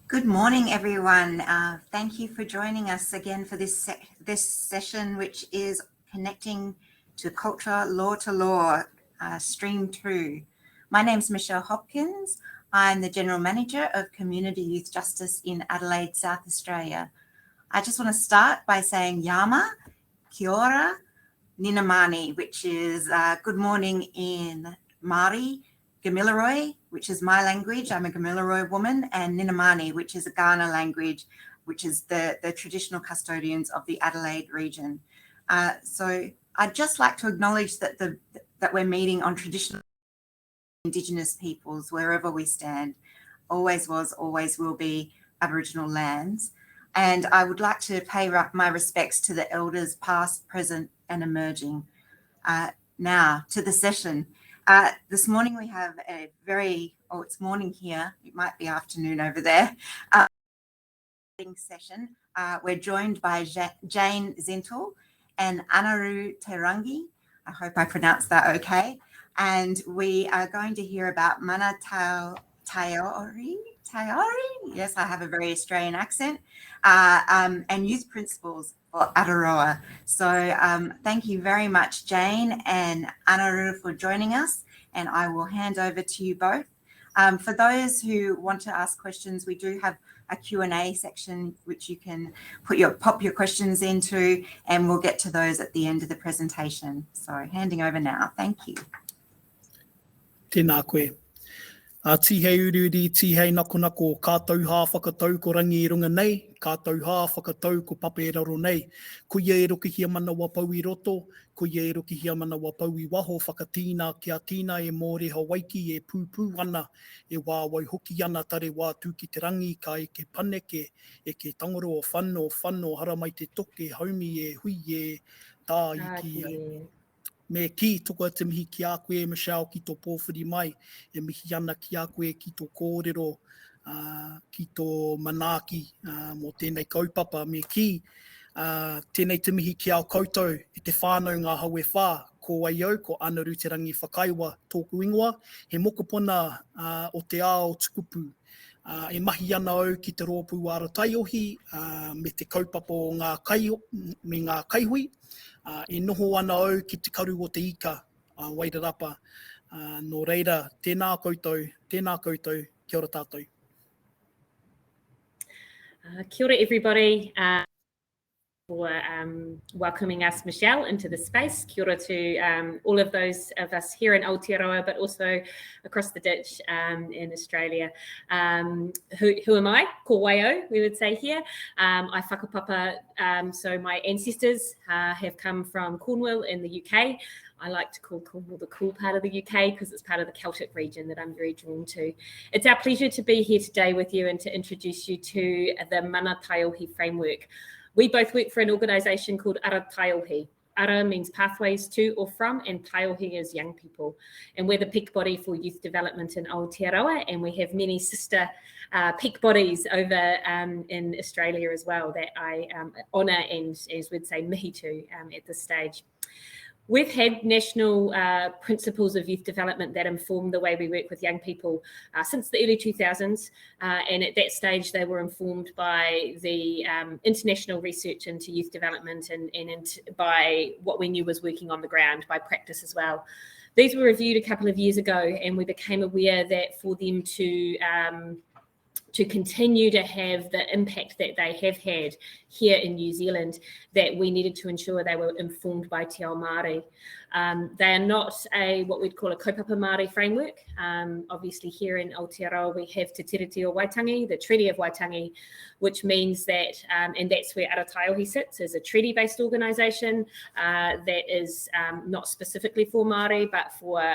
Good morning, everyone. Thank you for joining us again for this session, which is connecting to culture, law to law, stream 2. My name is Michelle Hopkins. I'm the General Manager of Community Youth Justice in Adelaide, South Australia. I just want to start by saying Yama, Kia ora, Ninamani, which is good morning in Māori, Gamilaroi, which is my language. I'm a Gamilaroi woman, and Ninamani, which is a Kaurna language, which is the traditional custodians of the Adelaide region. So I'd just like to acknowledge that that we're meeting on traditional Indigenous peoples wherever we stand. Always was, always will be Aboriginal lands. And I would like to pay my respects to the elders past, present, and emerging. Now to the session. This morning we have a it's morning here, it might be afternoon over there, session. We're joined by Jane Zintl and Anaru Rangi. I hope I pronounced that okay. And we are going to hear about mana Taiohi. Yes, I have a very Australian accent, and youth principles for Aotearoa. So thank you very much, Jane and Anaru, for joining us, and I will hand over to you both. For those who want to ask questions, we do have a Q&A section which you can pop your questions into, and we'll get to those at the end of the presentation. So handing over now. Thank you. Tēnā koe. Tihei ururi, tihei nakonako, kātou hā whakatau ko rangi I runga nei, kātou hā whakatau ko pape raro nei. Ko ia e roki hia mana wapau I roto, ko ia e roki hia mana wapau I waho, whakatīna kia tīna e mōreha waiki e pūpū ana, e wāwai hoki ana tare wā tū ki te rangi, ka e ke paneke, e ke tangoro o whanno, hara mai te toke, haumi e hui e tā I ki Me ki toko te mihi ki a koe, Michelle, ki tō pōwhiri mai, e mihi ana ki a koe ki tō kōrero, ki tō manaaki, mō tēnei kaupapa. Me ki, tēnei te mihi ki ao koutou, e te whānau ngā haue whā, ko Waio, ko Anaru te rangi whakaiwa tōku ingoa, he mokopuna o te ao tukupu. E mahi ana au ki te rōpū ara Taiohi, me te kaupapa o ngā kaihui, e noho ana au ki te karu o te ika, Wairarapa. Nō reira, tēnā koutou, kia ora tātou. Kia ora everybody. For welcoming us, Michelle, into the space. Kia ora to all of those of us here in Aotearoa, but also across the ditch in Australia. Who am I? Ko Waio, we would say here. I whakapapa, so my ancestors have come from Cornwall in the UK. I like to call Cornwall the cool part of the UK because it's part of the Celtic region that I'm very drawn to. It's our pleasure to be here today with you and to introduce you to the Mana Taiohi framework. We both work for an organisation called Taiohi. Ara means pathways to or from, and Taiohi is young people. And we're the peak body for youth development in Aotearoa, and we have many sister peak bodies over in Australia as well that I honour and, as we'd say, mihi to at this stage. We've had national principles of youth development that inform the way we work with young people since the early 2000s. And at that stage, they were informed by the international research into youth development and by what we knew was working on the ground, by practice as well. These were reviewed a couple of years ago, and we became aware that for them to continue to have the impact that they have had here in New Zealand, that we needed to ensure they were informed by Te Ao Māori. They are not what we'd call a kaupapa Māori framework. Obviously here in Aotearoa we have Te Tiriti o Waitangi, the Treaty of Waitangi, which means that, and that's where Taiohi sits, as a treaty-based organisation that is not specifically for Māori, but for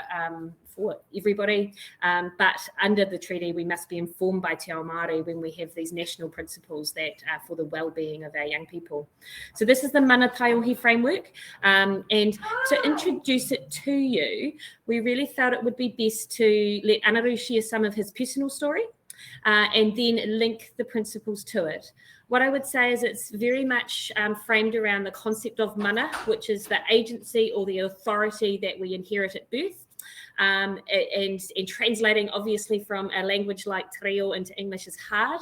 everybody. But under the treaty, we must be informed by Te Ao Māori when we have these national principles that are for the well-being of our young people. So this is the Mana Taiohi framework. And to introduce it to you, we really felt it would be best to let Anaru share some of his personal story and then link the principles to it. What I would say is it's very much framed around the concept of mana, which is the agency or the authority that we inherit at birth. and translating obviously from a language like te reo into English is hard,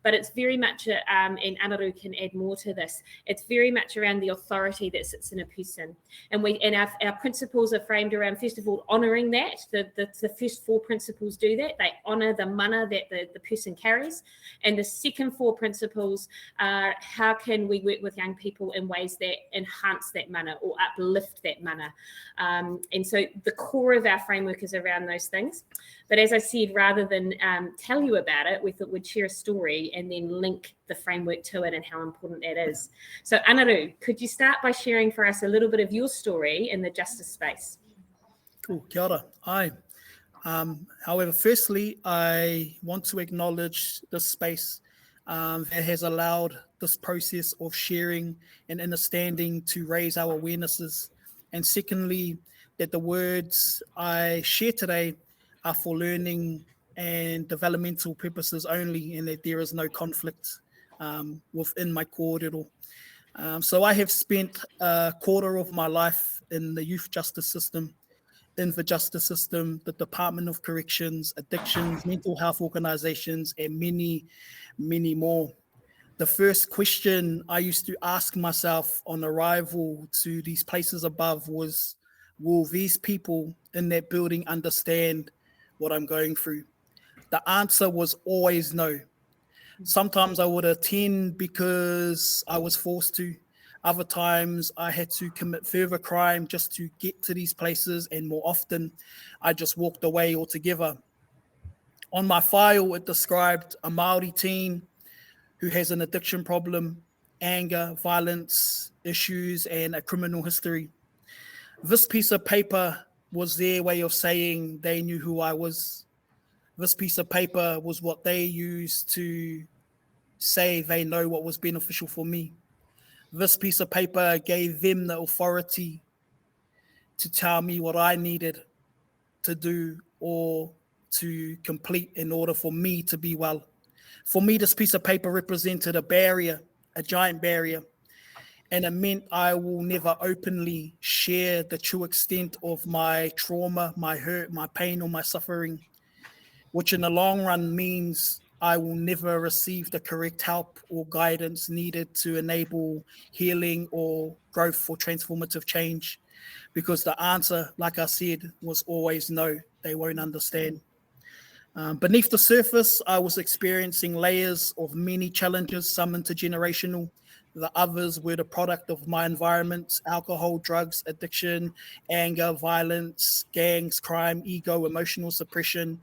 but it's very much, and Anaru can add more to this, it's very much around the authority that sits in a person. And our principles are framed around, first of all, honouring that. The first 4 principles do that. They honour the mana that the person carries. And the second 4 principles are how can we work with young people in ways that enhance that mana or uplift that mana. And so the core of our framework is around those things. But as I said, rather than tell you about it, we thought we'd share a story and then link the framework to it and how important that is. So Anaru, could you start by sharing for us a little bit of your story in the justice space? Cool, kia ora. Hi. However, firstly, I want to acknowledge this space that has allowed this process of sharing and understanding to raise our awarenesses. And secondly, that the words I share today are for learning and developmental purposes only, and that there is no conflict within my kōrero. So I have spent a quarter of my life in the youth justice system, in the justice system, the Department of Corrections, addictions, mental health organizations, and many, many more. The first question I used to ask myself on arrival to these places above was, will these people in that building understand what I'm going through? The answer was always no. Sometimes I would attend because I was forced to. Other times I had to commit further crime just to get to these places, and more often I just walked away altogether. On my file, it described a Māori teen who has an addiction problem, anger, violence issues, and a criminal history. This piece of paper was their way of saying they knew who I was. This piece of paper was what they used to say they know what was beneficial for me. This piece of paper gave them the authority to tell me what I needed to do or to complete in order for me to be well. For me, this piece of paper represented a barrier, a giant barrier, and it meant I will never openly share the true extent of my trauma, my hurt, my pain, or my suffering, which in the long run means I will never receive the correct help or guidance needed to enable healing or growth or transformative change. Because the answer, like I said, was always no, they won't understand. Beneath the surface, I was experiencing layers of many challenges, some intergenerational. The others were the product of my environment: alcohol, drugs, addiction, anger, violence, gangs, crime, ego, emotional suppression.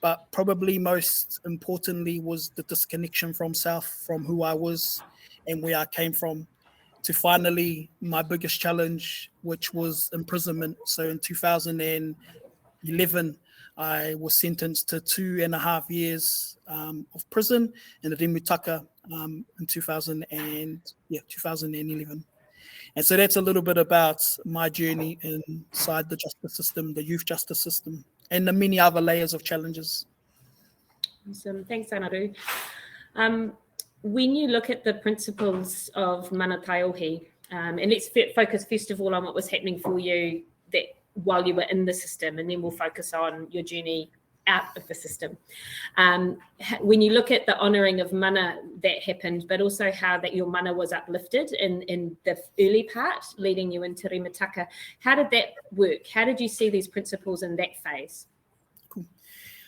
But probably most importantly was the disconnection from self, from who I was and where I came from, to finally my biggest challenge, which was imprisonment. So in 2011, I was sentenced to 2.5 years of prison in the Rimutaka in 2011. And so that's a little bit about my journey inside the justice system, the youth justice system, and the many other layers of challenges. Awesome. Thanks, Anaru. When you look at the principles of mana Taiohi, and let's focus first of all on what was happening for you that while you were in the system, and then we'll focus on your journey out of the system. When you look at the honouring of mana that happened, but also how that your mana was uplifted in the early part, leading you into Rimutaka, how did that work? How did you see these principles in that phase? Cool.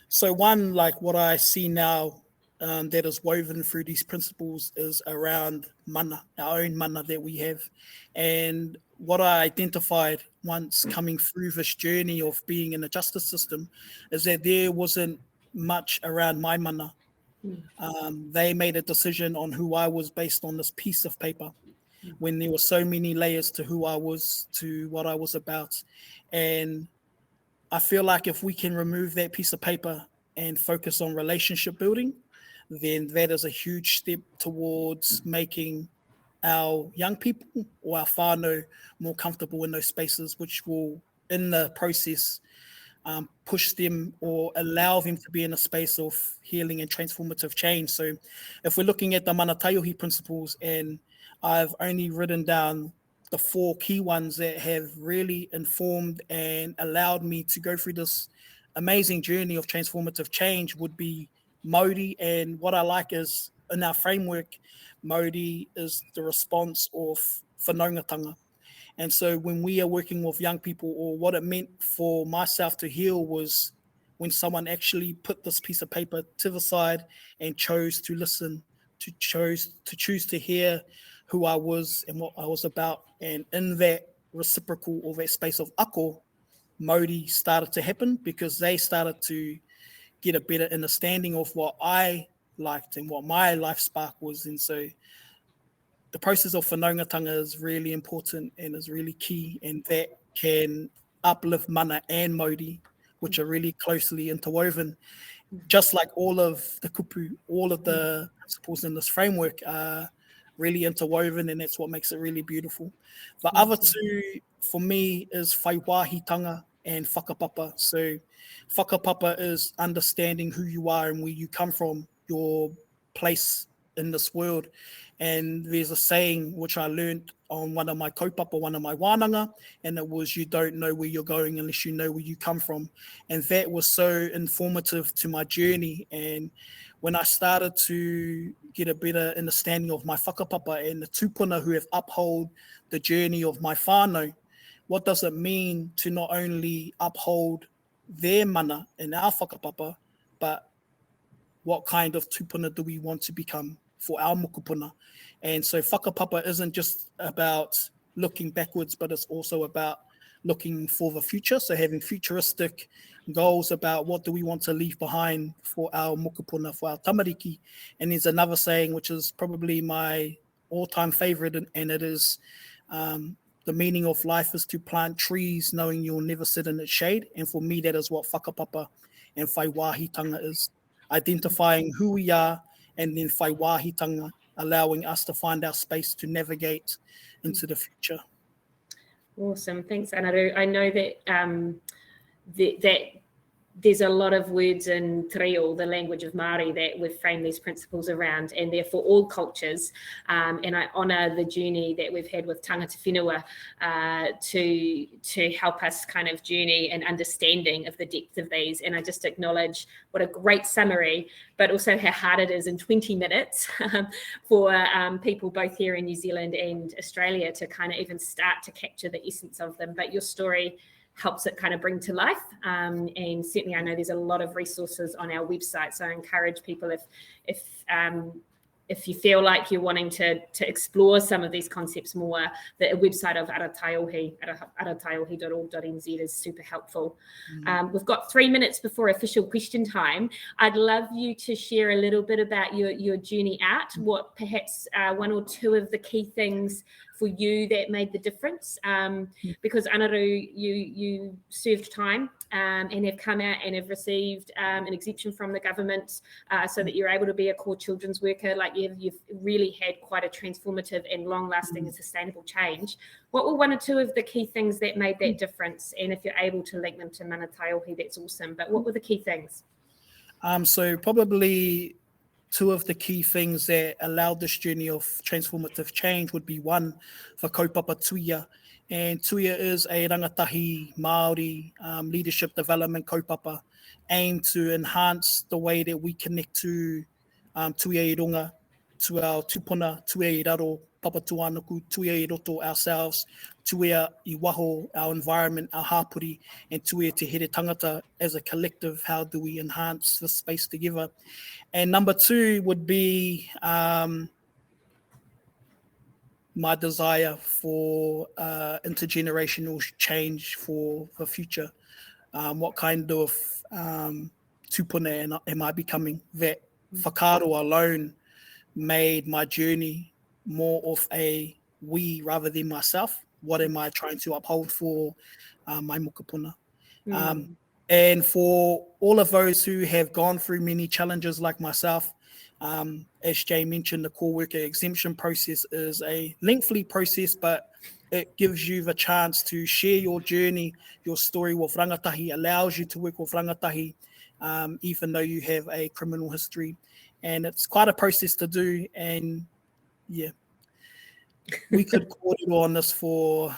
So one, like what I see now that is woven through these principles is around mana, our own mana that we have. And what I identified once coming through this journey of being in the justice system is that there wasn't much around my mana. They made a decision on who I was based on this piece of paper, when there were so many layers to who I was, to what I was about. And I feel like if we can remove that piece of paper and focus on relationship building, then that is a huge step towards making our young people or our whānau more comfortable in those spaces, which will, in the process, push them or allow them to be in a space of healing and transformative change. So if we're looking at the mana Taiohi principles, and I've only written down the 4 key ones that have really informed and allowed me to go through this amazing journey of transformative change would be Mauri. And what I like is in our framework, Mauri is the response of whanaungatanga. And so when we are working with young people, or what it meant for myself to heal was when someone actually put this piece of paper to the side and chose to listen, to choose to hear who I was and what I was about. And in that reciprocal, or that space of ako, Mauri started to happen, because they started to get a better understanding of what I liked and what my life spark was. And so the process of whanaungatanga is really important and is really key, and that can uplift mana and Mauri, which are really closely interwoven. Just like all of the kupu, all of the principles in this framework are really interwoven, and that's what makes it really beautiful. The other two for me is whaiwahitanga and whakapapa. So whakapapa is understanding who you are and where you come from, your place in this world. And there's a saying which I learned on one of my kaupapa, one of my wānanga, and it was, you don't know where you're going unless you know where you come from. And that was so informative to my journey. And when I started to get a better understanding of my whakapapa and the tupuna who have upheld the journey of my whānau, what does it mean to not only uphold their mana in our whakapapa, but what kind of tupuna do we want to become for our mokupuna? And so whakapapa isn't just about looking backwards, but it's also about looking for the future. So having futuristic goals about what do we want to leave behind for our mokupuna, for our tamariki. And there's another saying, which is probably my all-time favorite, and it is the meaning of life is to plant trees knowing you'll never sit in its shade. And for me, that is what whakapapa and whaiwahitanga is. Identifying who we are, and then whaiwahitanga, allowing us to find our space to navigate into the future. Awesome. Thanks, Anaru. I know that that there's a lot of words in te reo, the language of Māori, that we've framed these principles around, and they're for all cultures. And I honour the journey that we've had with tangata whenua to help us kind of journey and understanding of the depth of these. And I just acknowledge what a great summary, but also how hard it is in 20 minutes for people both here in New Zealand and Australia to kind of even start to capture the essence of them. But your story helps it kind of bring to life. And certainly I know there's a lot of resources on our website. So I encourage people, if you feel like you're wanting to explore some of these concepts more, the website of Taiohi, taiohi.org.nz is super helpful. We've got 3 minutes before official question time. I'd love you to share a little bit about your journey out, what perhaps one or two of the key things for you that made the difference, because Anaru, you served time and have come out and have received an exemption from the government so that you're able to be a core children's worker. Like you've really had quite a transformative and long-lasting and sustainable change. What were one or two of the key things that made that difference? And if you're able to link them to Mana Taiohi, that's awesome. But what were the key things? So probably two of the key things that allowed this journey of transformative change would be, one, for kaupapa tuia. And tuia is a rangatahi Māori leadership development kaupapa aimed to enhance the way that we connect to tuia i runga, to our tupuna, tuia i raro, papatuanuku, tuia i roto ourselves, tuia i waho, our environment, our hapuri, and tuia te here tangata as a collective. How do we enhance the space together? And number two would be my desire for intergenerational change for the future. What kind of tupuna am I becoming? That whakaaro alone made my journey more of a we rather than myself. What am I trying to uphold for my mokupuna? And for all of those who have gone through many challenges like myself, as Jay mentioned, the core worker exemption process is a lengthy process, but it gives you the chance to share your journey, your story with rangatahi, allows you to work with rangatahi, even though you have a criminal history. And it's quite a process to do. And yeah, we could kōrero on this for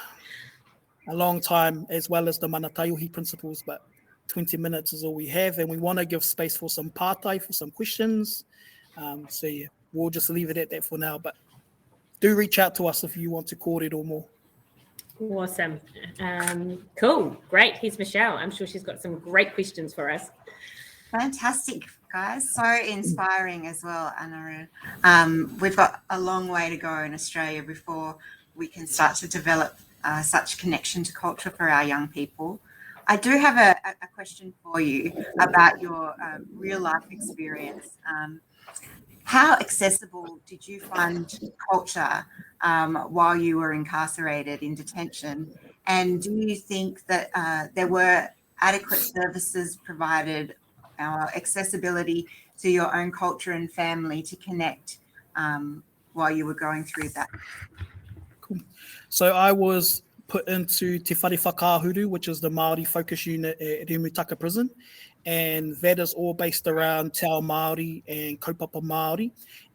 a long time, as well as the mana Taiohi principles, but 20 minutes is all we have, and we want to give space for some pātai, for some questions. So yeah, we'll just leave it at that for now, but do reach out to us if you want to kōrero more. Awesome. Cool. Great. Here's Michelle. I'm sure she's got some great questions for us. Fantastic, guys. So inspiring as well, Anaru. We've got a long way to go in Australia before we can start to develop such connection to culture for our young people. I do have a question for you about your real life experience. How accessible did you find culture while you were incarcerated in detention? And do you think that there were adequate services provided, accessibility to your own culture and family to connect while you were going through that? Cool. So I was put into Te Whare Whakaahuru, which is the Māori focus unit at Rimutaka Prison. And that is all based around Te Ao Māori and kaupapa Māori.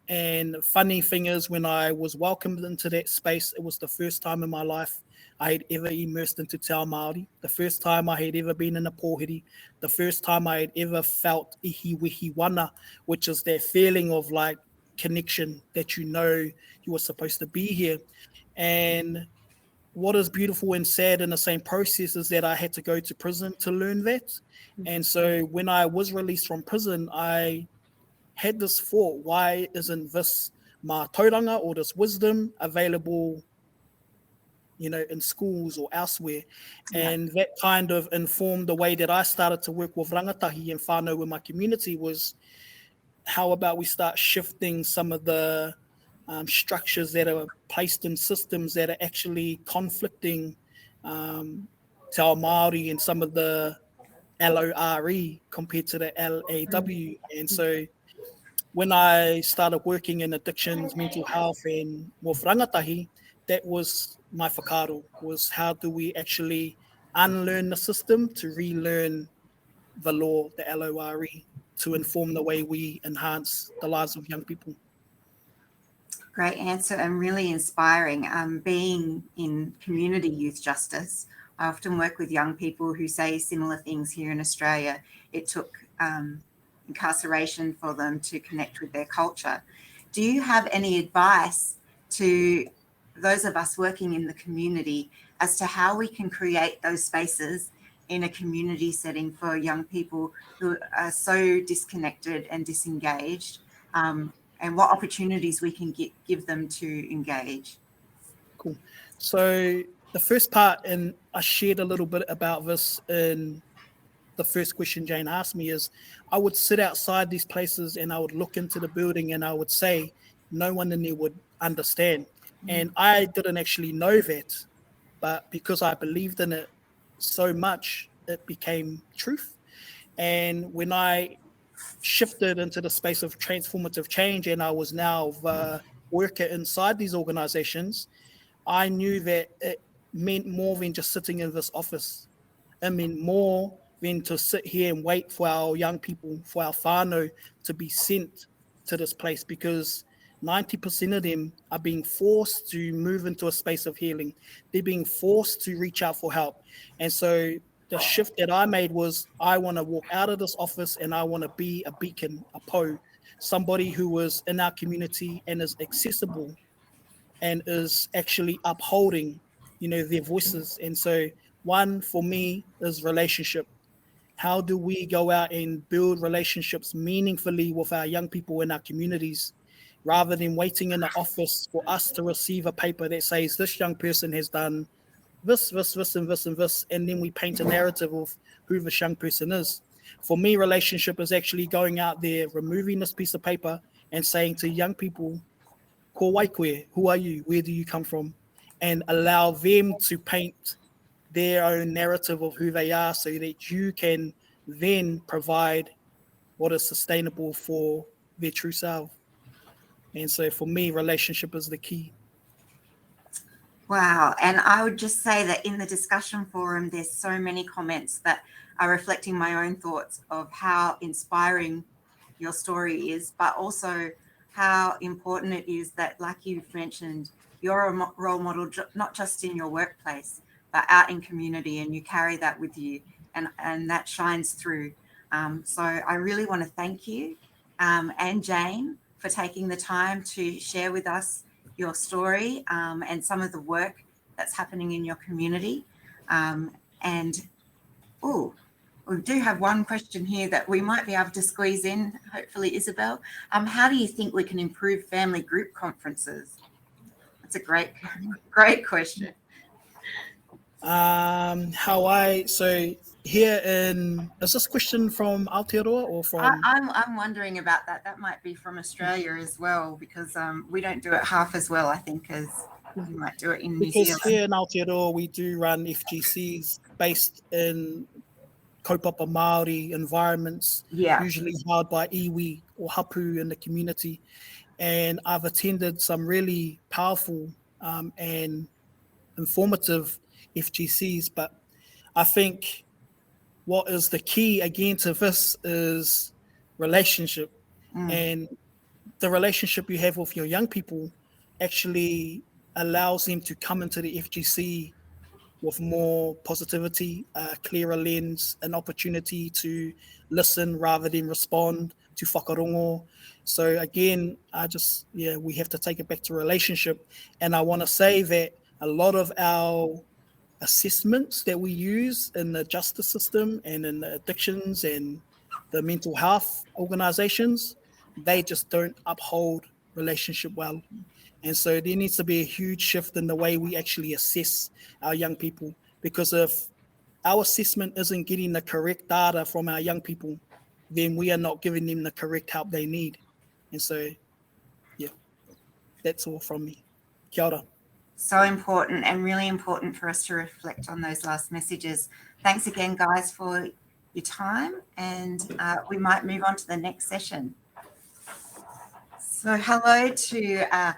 And funny thing is, when I was welcomed into that space, it was the first time in my life I had ever immersed into Te Ao Māori, the first time I had ever been in a pōhiri, the first time I had ever felt ihiwihi wana, which is that feeling of like connection that you know you were supposed to be here. And what is beautiful and sad in the same process is that I had to go to prison to learn that. And so when I was released from prison, I had this thought, why isn't this tauranga or this wisdom available, you know, in schools or elsewhere? Yeah. And that kind of informed the way that I started to work with rangatahi and whānau in my community was, how about we start shifting some of the structures that are placed in systems that are actually conflicting Te Ao Māori and some of the LORE compared to the LAW. And so when I started working in addictions, mental health, and with rangatahi, that was my whakaaro, was how do we actually unlearn the system to relearn the law, the LORE, to inform the way we enhance the lives of young people. Great answer and really inspiring. Being in community youth justice, I often work with young people who say similar things here in Australia. It took incarceration for them to connect with their culture. Do you have any advice to those of us working in the community as to how we can create those spaces in a community setting for young people who are so disconnected and disengaged, and what opportunities we can give them to engage? Cool. So the first part, and I shared a little bit about this in the first question Jane asked me, is I would sit outside these places and I would look into the building and I would say, no one in there would understand. And I didn't actually know that, but because I believed in it so much, it became truth. And when I shifted into the space of transformative change and I was now the worker inside these organizations, I knew that it meant more than just sitting in this office. It meant more than to sit here and wait for our young people, for our whānau to be sent to this place, because 90% of them are being forced to move into a space of healing. They're being forced to reach out for help. And so the shift that I made was, I want to walk out of this office and I want to be a beacon, a po, somebody who was in our community and is accessible and is actually upholding, you know, their voices. And so one for me is relationship. How do we go out and build relationships meaningfully with our young people in our communities, rather than waiting in the office for us to receive a paper that says this young person has done this, and this, and then we paint a narrative of who this young person is. For me, relationship is actually going out there, removing this piece of paper and saying to young people, ko waikoe, who are you? Where do you come from? And allow them to paint their own narrative of who they are, so that you can then provide what is sustainable for their true self. And so for me, relationship is the key. Wow. And I would just say that in the discussion forum, there's so many comments that are reflecting my own thoughts of how inspiring your story is, but also how important it is that, like you've mentioned, you're a role model, not just in your workplace, but out in community, and you carry that with you, and that shines through. So I really want to thank you, and Jane, for taking the time to share with us your story and some of the work that's happening in your community. We do have one question here that we might be able to squeeze in, hopefully, Isabel. How do you think we can improve family group conferences? That's a great question. So here is this question from Aotearoa or from? I'm wondering about that. That might be from Australia as well, because we don't do it half as well, I think, as we might do it in New Zealand. Because here in Aotearoa we do run FGCs based in kaupapa Māori environments, usually held by iwi or hapu in the community. And I've attended some really powerful and informative FGCs, but I think what is the key again to this is relationship. And the relationship you have with your young people actually allows them to come into the FGC with more positivity, a clearer lens, an opportunity to listen rather than respond to whakarongo. So again, we have to take it back to relationship. And I want to say that a lot of our assessments that we use in the justice system and in the addictions and the mental health organizations, they just don't uphold relationship well. And so there needs to be a huge shift in the way we actually assess our young people, because if our assessment isn't getting the correct data from our young people, then we are not giving them the correct help they need. And so, that's all from me. Kia ora. So important, and really important for us to reflect on those last messages. Thanks again, guys, for your time, and we might move on to the next session. So hello to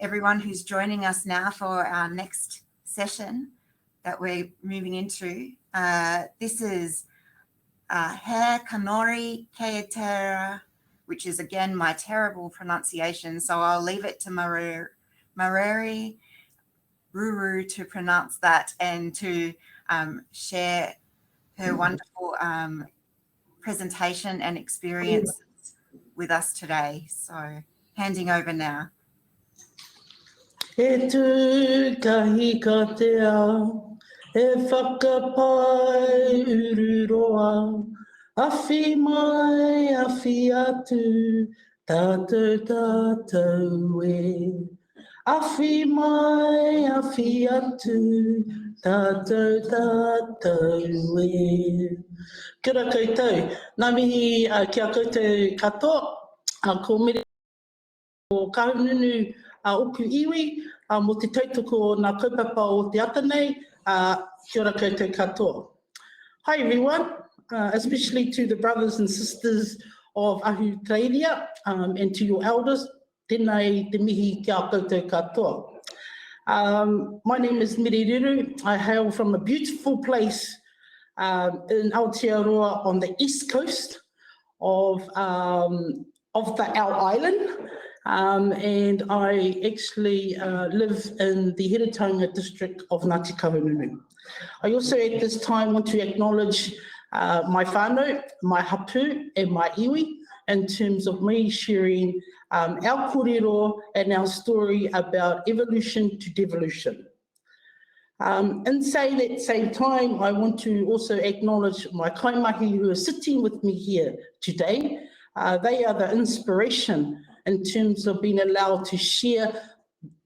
everyone who's joining us now for our next session that we're moving into. This is Kanohi Kitea, which is again my terrible pronunciation, so I'll leave it to Mareri Ruru to pronounce that and to share her wonderful presentation and experience with us today. So handing over now. E tūkahi katea, e whakapai ururoa, awhi mai, awhi atu, tātou e. Awhi mai, awhi atu, tātou e. Kia ora koutou, ngā mihi kia koutou katoa, ko mere o kahununu uku iwi, mo te tautoko nā kaupapa o te ata nei, kia ora koutou katoa. Hi everyone, especially to the brothers and sisters of Aotearoa and to your elders, tēnei te mihi kia koutou katoa. My name is Mere Ruru. I hail from a beautiful place in Aotearoa on the east coast of our island. And I actually live in the Heretaunga district of Ngāti Kahungunu. I also at this time want to acknowledge my whānau, my hapu and my iwi in terms of me sharing our kōrero and our story about evolution to devolution. In that same time, I want to also acknowledge my kaimahi who are sitting with me here today. They are the inspiration in terms of being allowed to share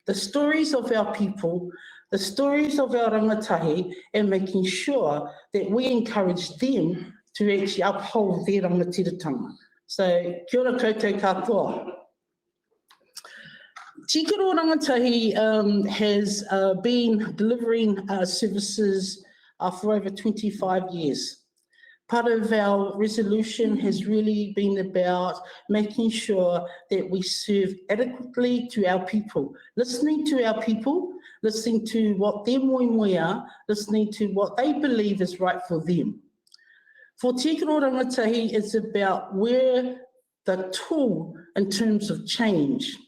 the stories of our people, the stories of our rangatahi, and making sure that we encourage them to actually uphold their rangatiratanga. So, kia ora koutou katoa. Tikaro Rangatahi has been delivering services for over 25 years. Part of our resolution has really been about making sure that we serve adequately to our people, listening to our people, listening to what their moemoe are, listening to what they believe is right for them. For Tikaro Rangatahi, it's about where the tool in terms of change.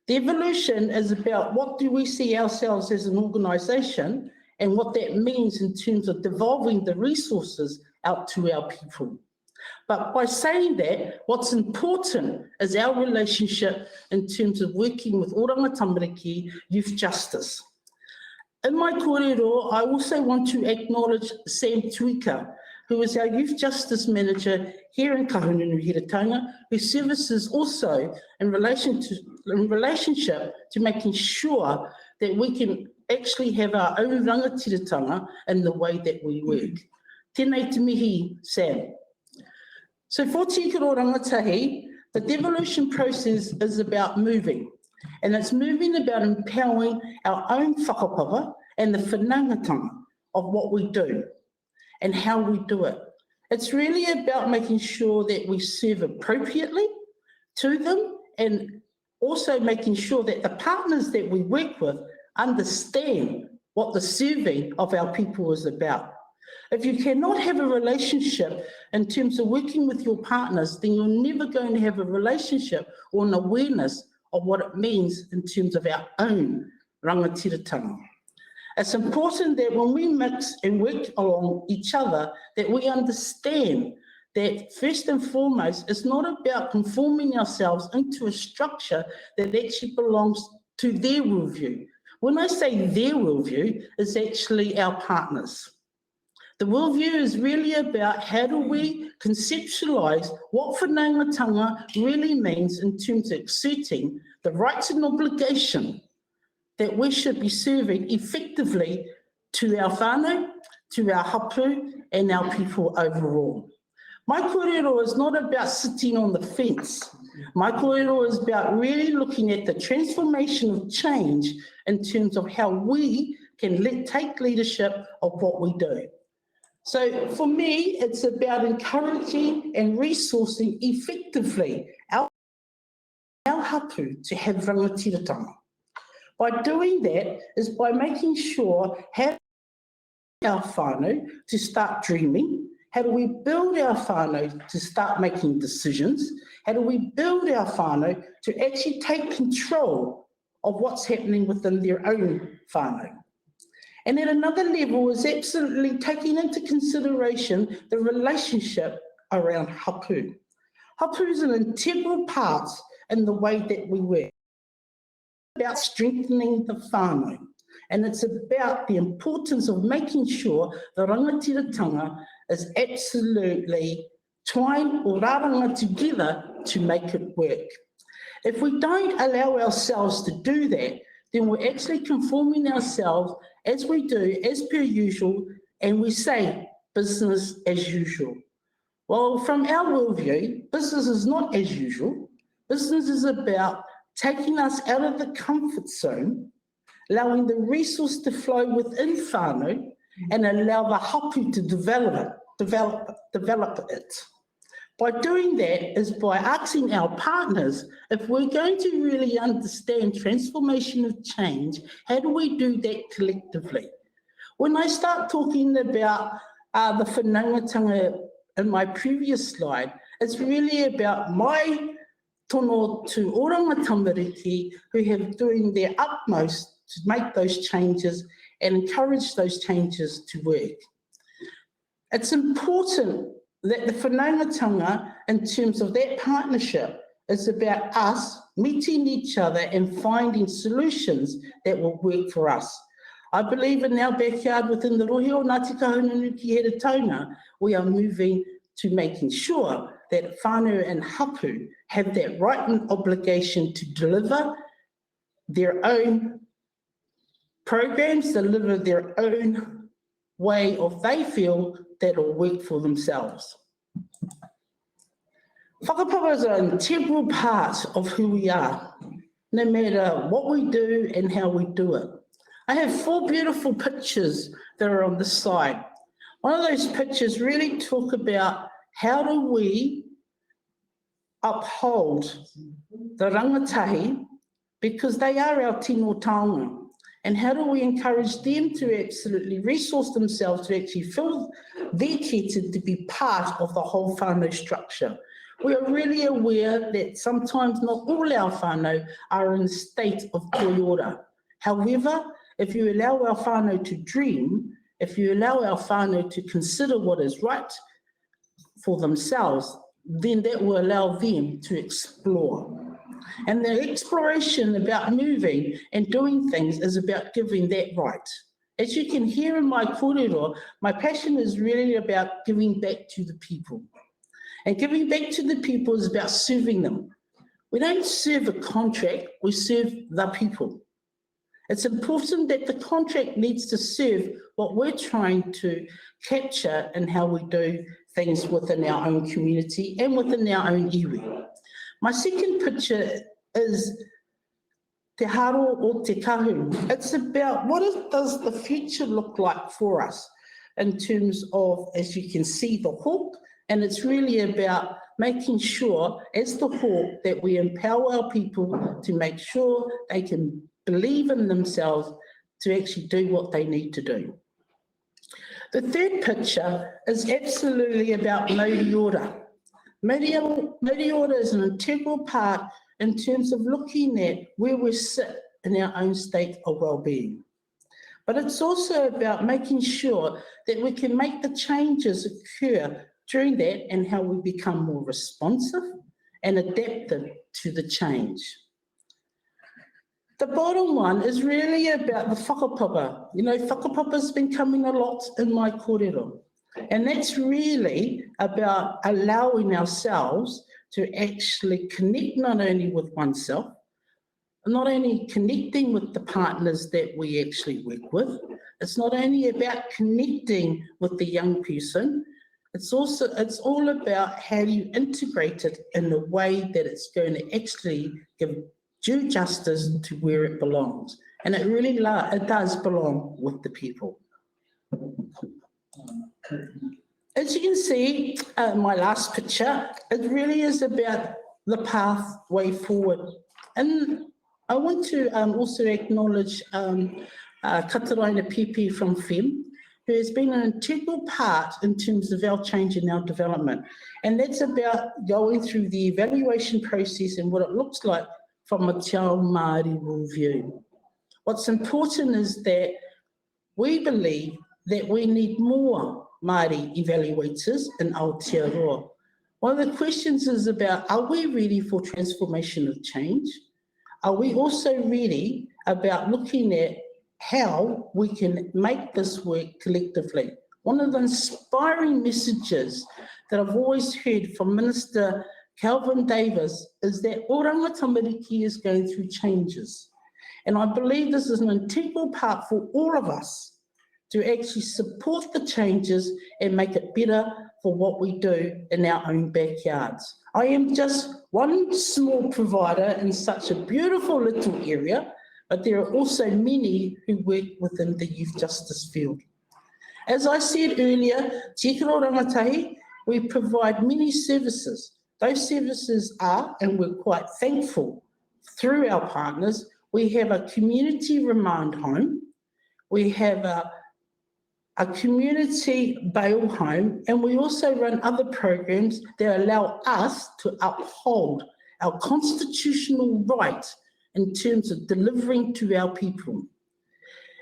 The evolution is about what do we see ourselves as an organisation and what that means in terms of devolving the resources out to our people. But by saying that, what's important is our relationship in terms of working with Oranga Tamariki Youth Justice. In my kōrero, I also want to acknowledge Sam Tuika, who is our Youth Justice Manager here in Kahungunu, who services also in relationship to making sure that we can actually have our own rangatiratanga in the way that we work. Tēnei te mihi, Sam. So for Tīkaro Rangatahi, the devolution process is about moving, and it's moving about empowering our own whakapapa and the whanaungatanga of what we do and how we do it. It's really about making sure that we serve appropriately to them and also making sure that the partners that we work with understand what the serving of our people is about. If you cannot have a relationship in terms of working with your partners, then you're never going to have a relationship or an awareness of what it means in terms of our own rangatiratanga. It's important that when we mix and work along each other, that we understand that first and foremost, it's not about conforming ourselves into a structure that actually belongs to their worldview. When I say their worldview, it's actually our partners. The worldview is really about how do we conceptualise what whanaungatanga really means in terms of exerting the rights and obligation that we should be serving effectively to our whānau, to our hapu, and our people overall. My kōrero is not about sitting on the fence. My kōrero is about really looking at the transformation of change in terms of how we can take leadership of what we do. So for me, it's about encouraging and resourcing effectively our hapu to have rangatiratanga. By doing that is by making sure how our whānau to start dreaming, how do we build our whānau to start making decisions, how do we build our whānau to actually take control of what's happening within their own whānau. And at another level is absolutely taking into consideration the relationship around hapu. Hapu is an integral part in the way that we work. It's about strengthening the whānau, and it's about the importance of making sure the rangatiratanga is absolutely twined or rāranga together to make it work. If we don't allow ourselves to do that, then we're actually conforming ourselves as we do, as per usual, and we say business as usual. Well, from our worldview, business is not as usual. Business is about taking us out of the comfort zone, allowing the resource to flow within whānau, and allow the hapu to develop it. By doing that is by asking our partners, if we're going to really understand transformation of change, how do we do that collectively? When I start talking about the whanaungatanga in my previous slide, it's really about my tono to Oranga Tamariki who have doing their utmost to make those changes and encourage those changes to work. It's important that the whanaungatanga, in terms of that partnership, is about us meeting each other and finding solutions that will work for us. I believe in our backyard within the rohe o Ngāti Kahungunu ki Heretaunga, we are moving to making sure that whānau and hapu have that right and obligation to deliver their own programs, deliver their own way of they feel that will work for themselves. Whakapapa is an integral part of who we are, no matter what we do and how we do it. I have 4 beautiful pictures that are on this slide. One of those pictures really talk about how do we uphold the rangatahi, because they are our tino taonga. And how do we encourage them to absolutely resource themselves to actually feel their kete to be part of the whole whānau structure? We are really aware that sometimes not all our whānau are in a state of koiora. However, if you allow our whānau to dream, if you allow our whānau to consider what is right for themselves, then that will allow them to explore. And the exploration about moving and doing things is about giving that right. As you can hear in my kōrero, my passion is really about giving back to the people. And giving back to the people is about serving them. We don't serve a contract, we serve the people. It's important that the contract needs to serve what we're trying to capture and how we do things within our own community and within our own iwi. My second picture is Te Haro o Te Kahuru. It's about does the future look like for us in terms of, as you can see, the hawk, and it's really about making sure, as the hawk, that we empower our people to make sure they can believe in themselves to actually do what they need to do. The third picture is absolutely about Mauri ora. Mauri ora is an integral part in terms of looking at where we sit in our own state of well-being. But it's also about making sure that we can make the changes occur during that and how we become more responsive and adaptive to the change. The bottom one is really about the whakapapa. You know, whakapapa's been coming a lot in my kōrero. And that's really about allowing ourselves to actually connect not only with oneself, not only connecting with the partners that we actually work with. It's not only about connecting with the young person, it's all about how you integrate it in a way that it's going to actually give due justice to where it belongs. And it really does belong with the people. As you can see, my last picture, it really is about the pathway forward. And I want to also acknowledge Kataraina Pepe from FEM, who has been an integral part in terms of our change and our development. And that's about going through the evaluation process and what it looks like from a Te Ao Māori worldview. What's important is that we believe that we need more Māori evaluators in Aotearoa. One of the questions is about, are we ready for transformation of change? Are we also ready about looking at how we can make this work collectively? One of the inspiring messages that I've always heard from Minister Kelvin Davis is that Oranga Tamariki is going through changes. And I believe this is an integral part for all of us to actually support the changes and make it better for what we do in our own backyards. I am just one small provider in such a beautiful little area, but there are also many who work within the youth justice field. As I said earlier, Te Kiro Rangatahi, we provide many services. Those services are, and we're quite thankful through our partners, we have a community remand home, we have a community bail home, and we also run other programs that allow us to uphold our constitutional right in terms of delivering to our people.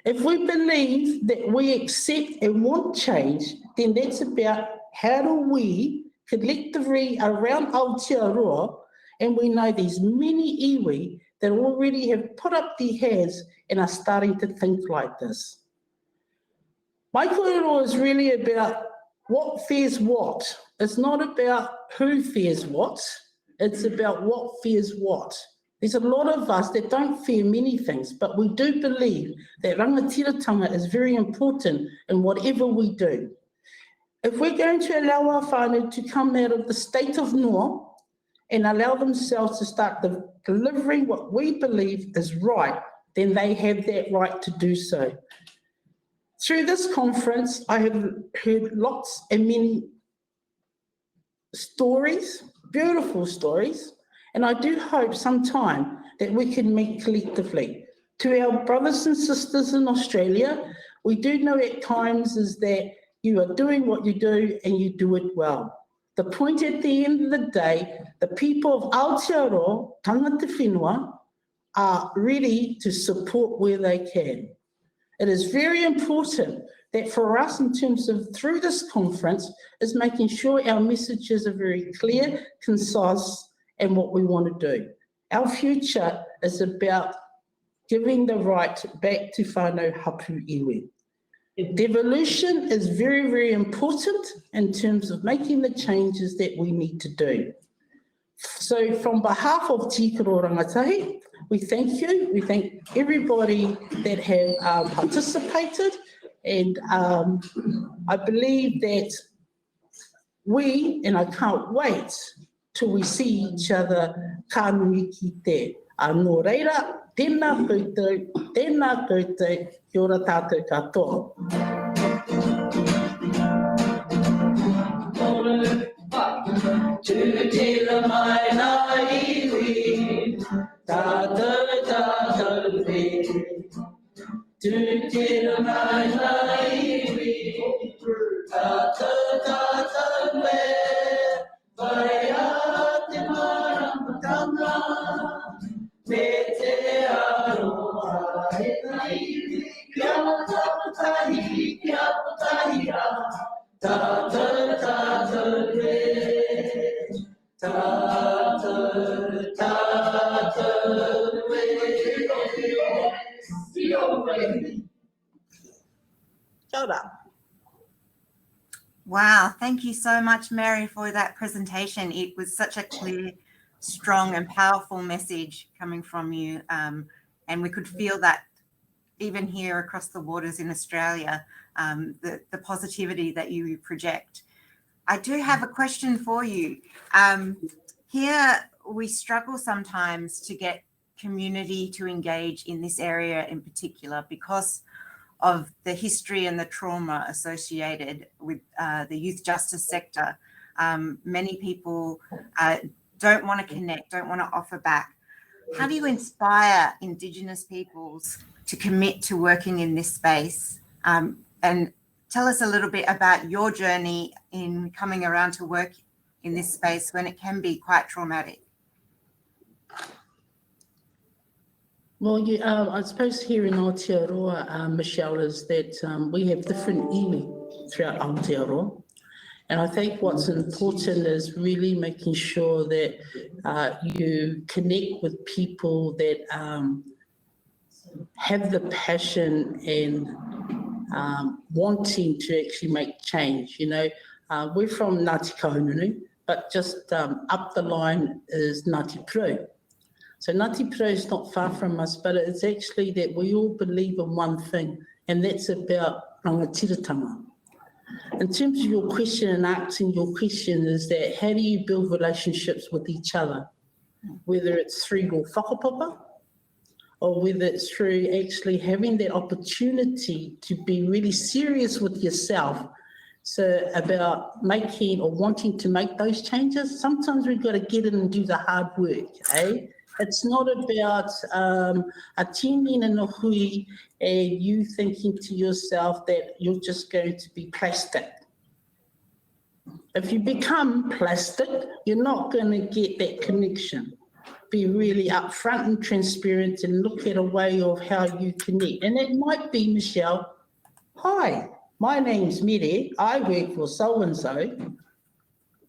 If we believe that we accept and want change, then that's about how do we collectively around Aotearoa, and we know there's many iwi that already have put up their hands and are starting to think like this. My kōrero is really about what fears what. It's not about who fears what, it's about what fears what. There's a lot of us that don't fear many things, but we do believe that rangatiratanga is very important in whatever we do. If we're going to allow our whānau to come out of the state of noa and allow themselves to start delivering what we believe is right, then they have that right to do so. Through this conference, I have heard lots and many stories, beautiful stories, and I do hope sometime that we can meet collectively. To our brothers and sisters in Australia, we do know at times is that you are doing what you do and you do it well. The point at the end of the day, the people of Aotearoa, tangata whenua, are ready to support where they can. It is very important that for us in terms of through this conference is making sure our messages are very clear, concise, and what we want to do. Our future is about giving the right back to whānau hapu iwi. Devolution is very, very important in terms of making the changes that we need to do. So from behalf of Tīkaro Rangatahi, we thank you. We thank everybody that have participated. And I believe that and I can't wait till we see each other Kanohi Kitea. Nō reira, tēnā koutou, kia ora tātou katoa. Tūtira mai nā iwi, tātou re. Tūtira mai nā iwi, tātou re. Vai a te maramatanga, me te aroha e nā iwi, kia putahi a, tātou re. Tātou re. Kia ora. Wow, thank you so much, Mary, for that presentation. It was such a clear, strong and powerful message coming from you. And we could feel that even here across the waters in Australia, the positivity that you project. I do have a question for you. Here we struggle sometimes to get community to engage in this area in particular because of the history and the trauma associated with the youth justice sector. Many people don't want to connect, don't want to offer back. How do you inspire Indigenous peoples to commit to working in this space? And tell us a little bit about your journey in coming around to work in this space when it can be quite traumatic. Well, I suppose here in Aotearoa, Michelle, is that we have different iwi throughout Aotearoa. And I think what's important is really making sure that you connect with people that have the passion and wanting to actually make change. You know, we're from Ngāti Kahungunu, but just up the line is Ngāti Pro. So Ngāti Pro is not far from us, but it's actually that we all believe in one thing, and that's about rangatiratanga. In terms of your question and asking your question is that how do you build relationships with each other, whether it's through your whakapapa or whether it's through actually having that opportunity to be really serious with yourself. So about making or wanting to make those changes, sometimes we've got to get in and do the hard work, eh? It's not about attending in a hui and you thinking to yourself that you're just going to be plastic. If you become plastic, you're not going to get that connection. Be really upfront and transparent and look at a way of how you connect. And it might be, Michelle, hi, my name's Mere, I work for so-and-so.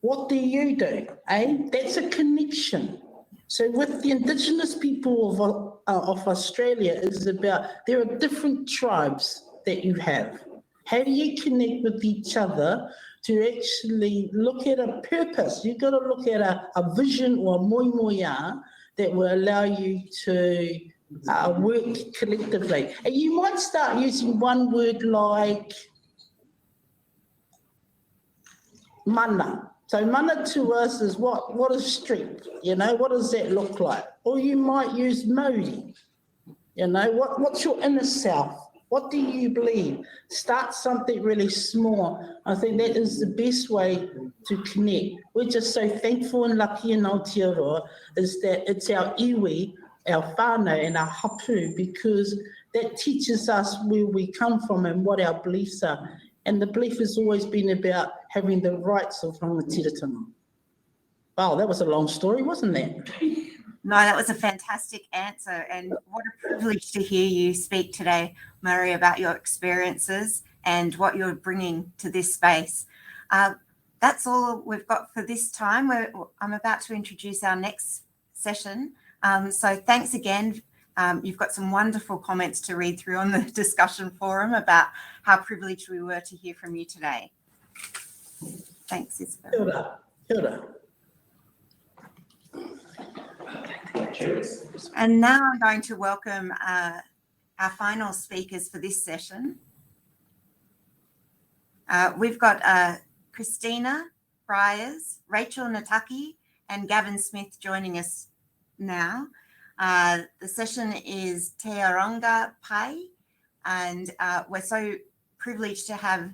What do you do? Eh? That's a connection. So with the Indigenous people of Australia, it's about, there are different tribes that you have. How do you connect with each other to actually look at a purpose? You've got to look at a vision or a moimoia that will allow you to work collectively. And you might start using one word like mana. So mana to us is what is strength, you know, what does that look like? Or you might use mauri, you know, what's your inner self? What do you believe? Start something really small. I think that is the best way to connect. We're just so thankful and lucky in Aotearoa is that it's our iwi, our whānau and our hapu, because that teaches us where we come from and what our beliefs are. And the belief has always been about having the rights of rangatiratanga. Wow, that was a long story, wasn't it? No, that was a fantastic answer, and what a privilege to hear you speak today, Murray, about your experiences and what you're bringing to this space. That's all we've got for this time. I'm about to introduce our next session. So thanks again. You've got some wonderful comments to read through on the discussion forum about how privileged we were to hear from you today. Thanks, Isabel. Kia ora. Kia ora. And now I'm going to welcome our final speakers for this session. We've got Kristine, Byers, Rachel Nataki, and Gavin Smith joining us now. The session is Te Oranga Pai, and we're so privileged to have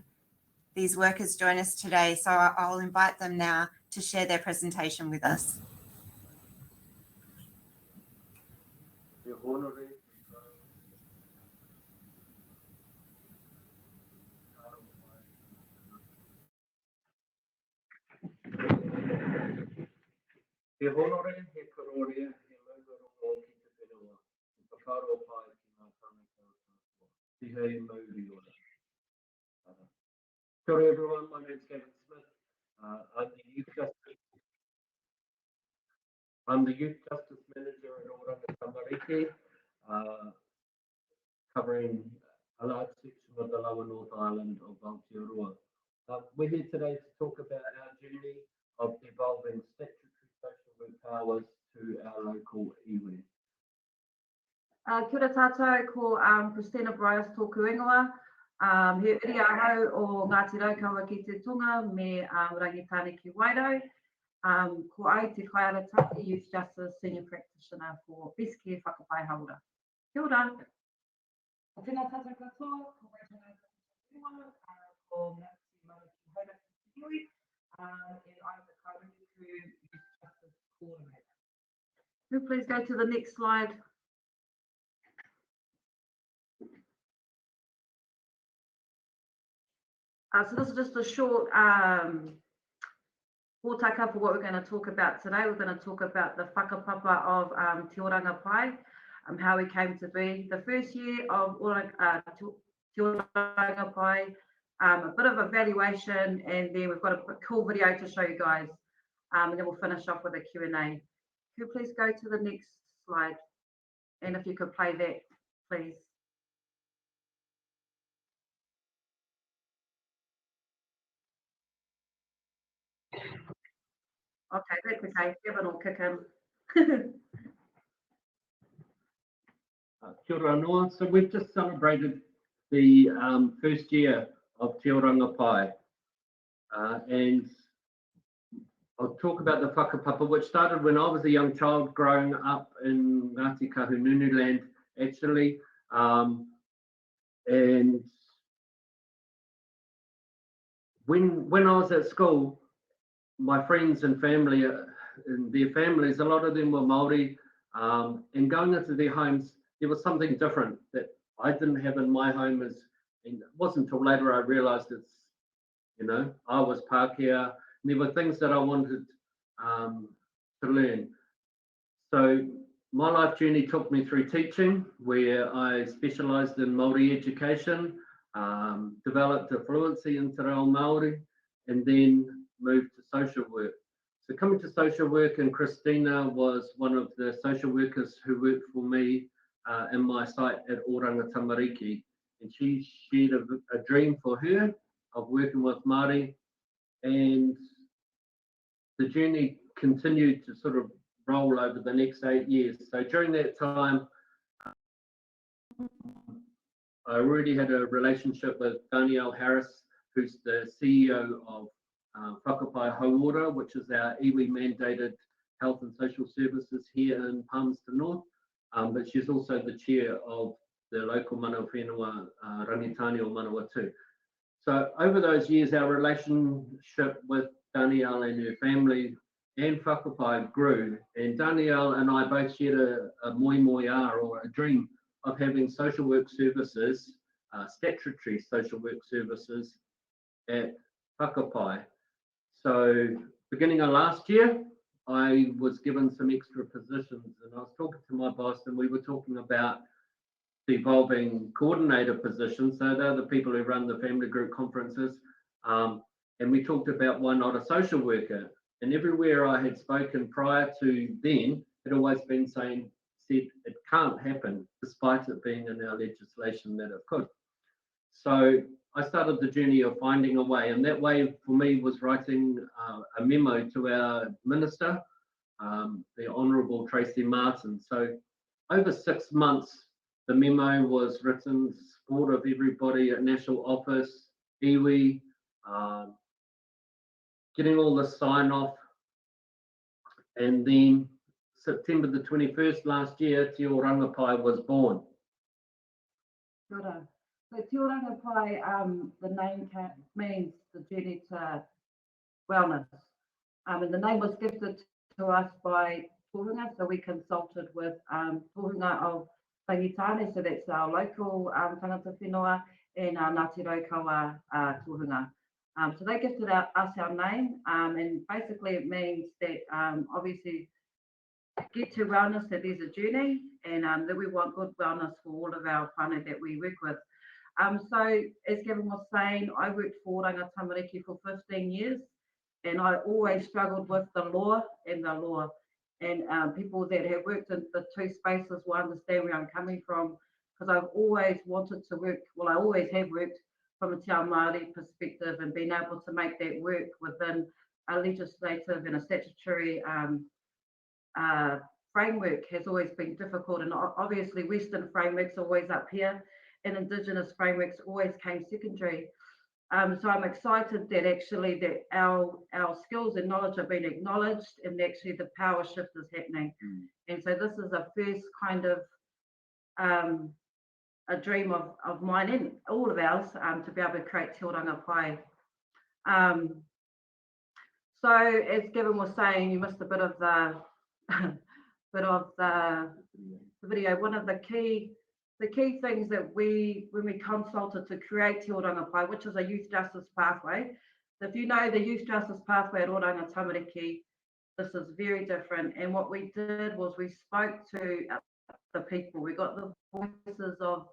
these workers join us today. So I'll invite them now to share their presentation with us. He honore, he karore, he maugaro ki te whenua. He whakaro pai ki ngā tāngata o tātua. He hei mauri ora. Kia ora everyone, my name's Gavin Smith. I'm the Youth Justice Manager at Oranga Tamariki, covering a large section of the lower North Island of Aotearoa. We're here today to talk about our journey of devolving statutory social work powers to our local iwi. Kia ora tātou, ko Kristine Byers tōku ingoa. He iri ahau o Ngāti Raukawa ki te tunga me Rangi ki Wairau. Ko ai te Kaiarataki Youth Justice Senior Practitioner for Best Care Whakapai Haura. Kia ora. Tēnā tātou katoa, ko Rachel Nataki, ko Ngāti Maraki Haura ki Taiohi, and I'm the Kaiarataki Youth Justice Coordinator. Could you please go to the next slide? So this is just a short hōtaka for what we're going to talk about today. We're going to talk about the whakapapa of Te Oranga Pai, how we came to be. The first year of Te Oranga Pai, a bit of evaluation, and then we've got a cool video to show you guys. And then we'll finish off with a Q&A. Could you please go to the next slide? And if you could play that, please. Okay, that's okay. Gavin will kick in. Kia ora noa. So we've just celebrated the first year of Te Oranga Pai. And I'll talk about the whakapapa, which started when I was a young child growing up in Ngāti Kahungunu land, actually. And when I was at school, my friends and family, and their families, a lot of them were Māori, and going into their homes, there was something different that I didn't have in my home. And it wasn't until later I realised it's, I was Pākehā, and there were things that I wanted to learn. So my life journey took me through teaching, where I specialised in Māori education, developed a fluency in Te Reo Māori, and then moved to social work. So coming to social work, and Kristine was one of the social workers who worked for me in my site at Oranga Tamariki, and she shared a dream for her of working with Māori, and the journey continued to sort of roll over the next 8 years. So during that time, I already had a relationship with Danielle Harris, who's the CEO of Whakapai Hauora, which is our iwi mandated health and social services here in Palmerston North, but she's also the chair of the local mana whenua, Rangitani o Manawa too. So over those years, our relationship with Danielle and her family and Whakapai grew, and Danielle and I both shared a moe or a dream of having social work services, statutory social work services at whakapai. So beginning of last year, I was given some extra positions, and I was talking to my boss, and we were talking about the evolving coordinator positions. So they're the people who run the family group conferences. And we talked about why not a social worker. And everywhere I had spoken prior to then, had always been said it can't happen, despite it being in our legislation that it could. So I started the journey of finding a way, and that way for me was writing a memo to our minister, the Honourable Tracy Martin. So over 6 months, the memo was written, support of everybody at National Office, iwi, getting all the sign off, and then September the 21st last year, Te Oranga Pai was born. Kia ora. So Te Oranga Pai, the name means the journey to wellness. And the name was gifted to us by tohunga, so we consulted with tohunga of Rangitane, so that's our local tangata whenua, and our Ngāti Raukawa tohunga. So they gifted us our name, and basically it means that obviously get to wellness, that there's a journey, and that we want good wellness for all of our whānau that we work with. So as Gavin was saying, I worked for Oranga Tamariki for 15 years, and I always struggled with the law. And people that have worked in the two spaces will understand where I'm coming from, because I've always wanted to work, well, I always have worked from a Te Ao Māori perspective, and being able to make that work within a legislative and a statutory framework has always been difficult. And obviously Western frameworks are always up here, and Indigenous frameworks always came secondary. So I'm excited that actually that our skills and knowledge are being acknowledged, and actually the power shift is happening. And so this is a first kind of a dream of mine and all of ours, to be able to create Te Oranga Pai. So as Gavin was saying, you missed a bit of the video. One of the key things that when we consulted to create Te Oranga Pai, which is a youth justice pathway. If you know the youth justice pathway at Oranga Tamariki, this is very different. And what we did was we spoke to the people. We got the voices of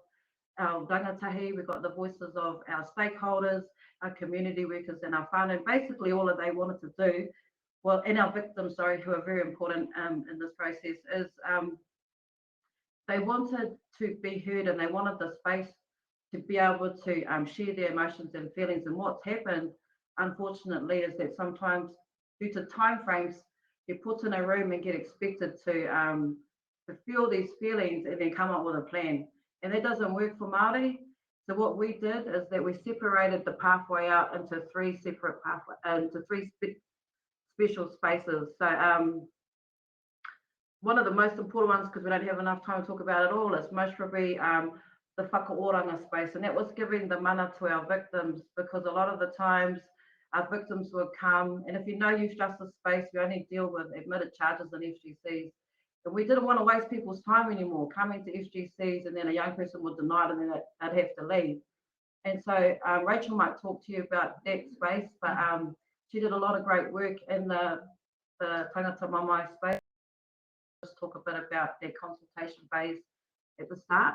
our rangatahi, we got the voices of our stakeholders, our community workers, and our whānau. Basically all that they wanted to do, well, and our victims, sorry, who are very important in this process, is they wanted to be heard, and they wanted the space to be able to share their emotions and feelings. And what's happened, unfortunately, is that sometimes due to timeframes, you're put in a room and get expected to feel these feelings and then come up with a plan. And that doesn't work for Māori. So what we did is that we separated the pathway out into three separate pathways, into three special spaces. So one of the most important ones, because we don't have enough time to talk about it all, is most probably the whakaoranga space. And that was giving the mana to our victims, because a lot of the times our victims would come, and if you know youth justice space, we only deal with admitted charges and FGCs. And we didn't want to waste people's time anymore coming to FGCs, and then a young person would deny it and then they'd have to leave. And so Rachel might talk to you about that space, but she did a lot of great work in the tangata mamae space. Just talk a bit about their consultation phase at the start.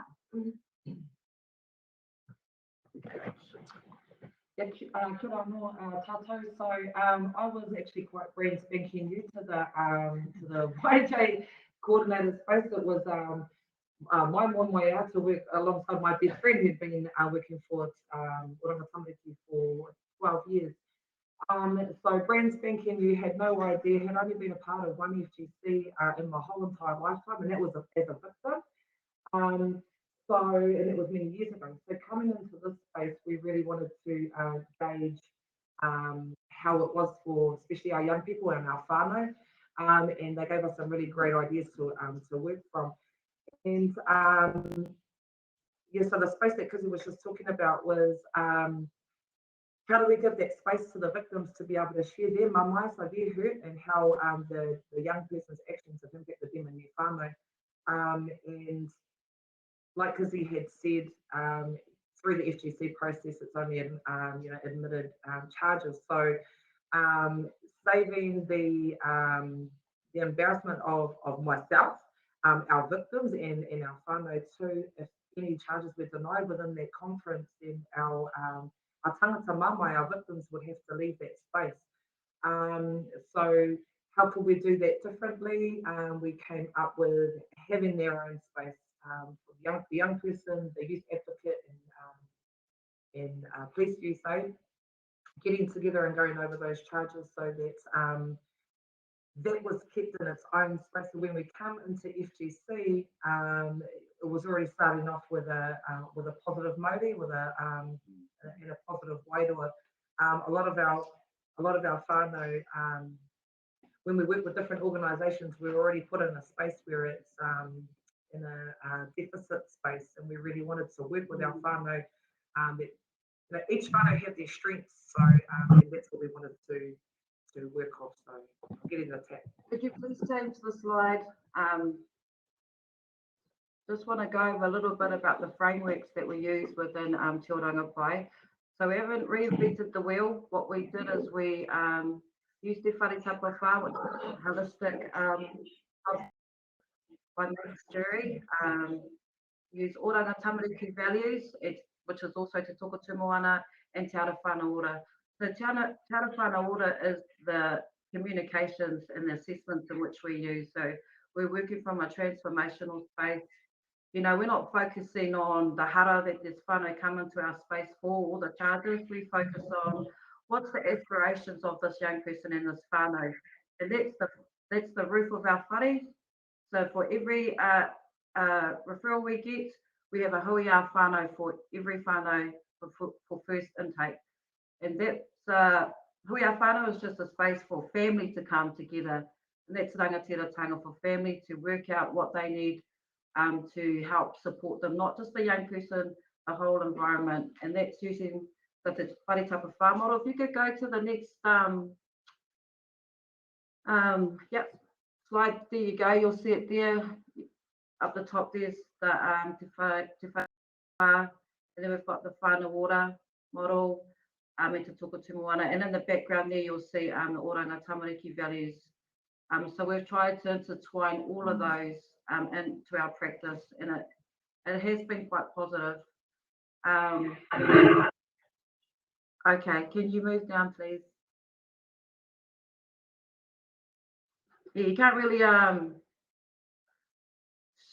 Kia ora no tātou. So I was actually quite brand spanking new to the YJ coordinator space. It was my one way out to work alongside my best friend who'd been working for Oranga Tamariki for 12 years. So brand spanking new, had no idea, had only been a part of one FGC in my whole entire lifetime, and that was as a victim. And it was many years ago. So coming into this space, we really wanted to gauge how it was for especially our young people and our whānau. And they gave us some really great ideas to work from. And yeah, so the space that Kizzy was just talking about was how do we give that space to the victims to be able to share their mamae, so their hurt, and how the young person's actions have impacted them and their whānau. And like Kizzy had said, through the FGC process, it's only admitted charges. So saving the embarrassment of myself, our victims, and our whānau too. If any charges were denied within that conference, then our tangata mamai, our victims, would have to leave that space. So how could we do that differently? We came up with having their own space for the young person, the youth advocate, and police use aid, getting together and going over those charges so that that was kept in its own space. So when we come into FGC, it was already starting off with a positive motive, with in a positive way to it. A lot of our whānau, when we work with different organisations, we're already put in a space where it's in a deficit space, and we really wanted to work with our whānau. That each whānau had their strengths, so and that's what we wanted to work off. So I'm getting the tap. Could you please change the slide? Just want to go over a little bit about the frameworks that we use within Te Oranga Pai. So we haven't reinvented the wheel. What we did is we used the whare tapa whā, which is holistic by Max Jury. Use Oranga tamariki values, which is also Te Toko Te Moana, and Te Ara Whānau Ora. So Te Ara Whānau Ora is the communications and the assessments in which we use. So we're working from a transformational space. You know, we're not focusing on the hara that this whānau come into our space for, all the charges. We focus on what's the aspirations of this young person and this whānau. And that's the roof of our whare. So for every referral we get, we have a hui a whānau for every whānau for first intake. And that's hui a whānau is just a space for family to come together. And that's rangatiratanga for family to work out what they need to help support them, not just the young person, the whole environment. And that's using the whare tapa whā model. If you could go to the next slide, there you go, you'll see it there. Up the top there's the te whare whā, and then we've got the whānau ora model, and Te Toko Te Moana, and in the background there you'll see the Oranga tamariki values. So we've tried to intertwine all of those into our practice, and it has been quite positive. Okay, can you move down, please? Yeah, you can't really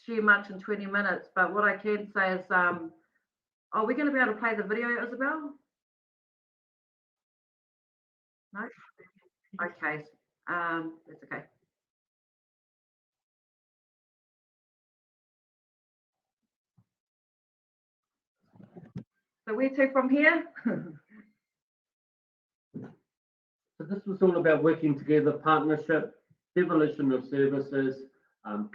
share much in 20 minutes, but what I can say is, are we going to be able to play the video, Isabel? No? Okay, that's okay. So where to from here? So this was all about working together, partnership, devolution of services,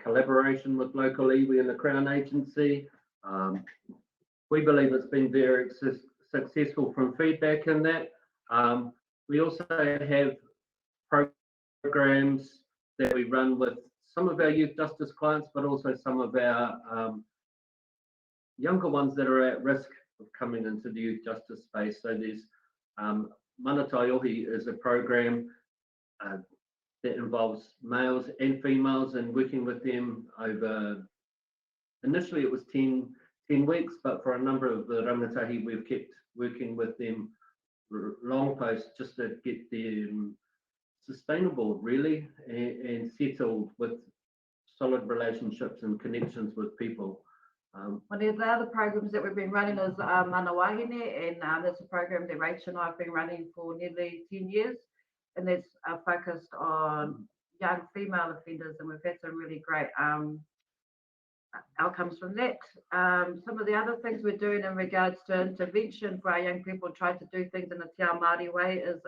collaboration with local iwi and the Crown Agency. We believe it's been very successful from feedback in that. We also have programs that we run with some of our youth justice clients, but also some of our younger ones that are at risk of coming into the youth justice space. So there's Mana Taiohi is a program that involves males and females, and working with them over, initially it was 10 weeks, but for a number of the rangatahi we've kept working with them long post just to get them sustainable really, and settled with solid relationships and connections with people. One of the other programs that we've been running is Mana Wahine, and that's a program that Rachel and I have been running for nearly 10 years, and that's focused on young female offenders, and we've had some really great outcomes from that. Some of the other things we're doing in regards to intervention for our young people, try to do things in a Te Ao Māori way, is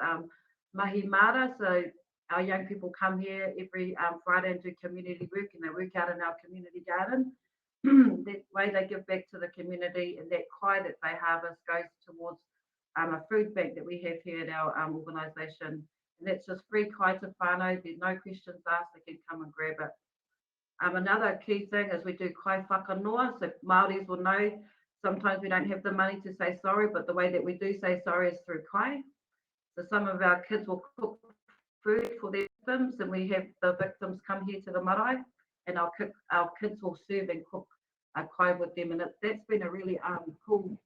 mahi mara. So our young people come here every Friday and do community work, and they work out in our community garden. That way they give back to the community, and that kai that they harvest goes towards a food bank that we have here at our organisation. And that's just free kai to whānau. There's no questions asked, they can come and grab it. Another key thing is we do kai whakanoa, so Māoris will know. sometimes we don't have the money to say sorry, but the way that we do say sorry is through kai. So some of our kids will cook food for their victims, and we have the victims come here to the marae, and our kids will serve and cook kai with them, and that's been a really cool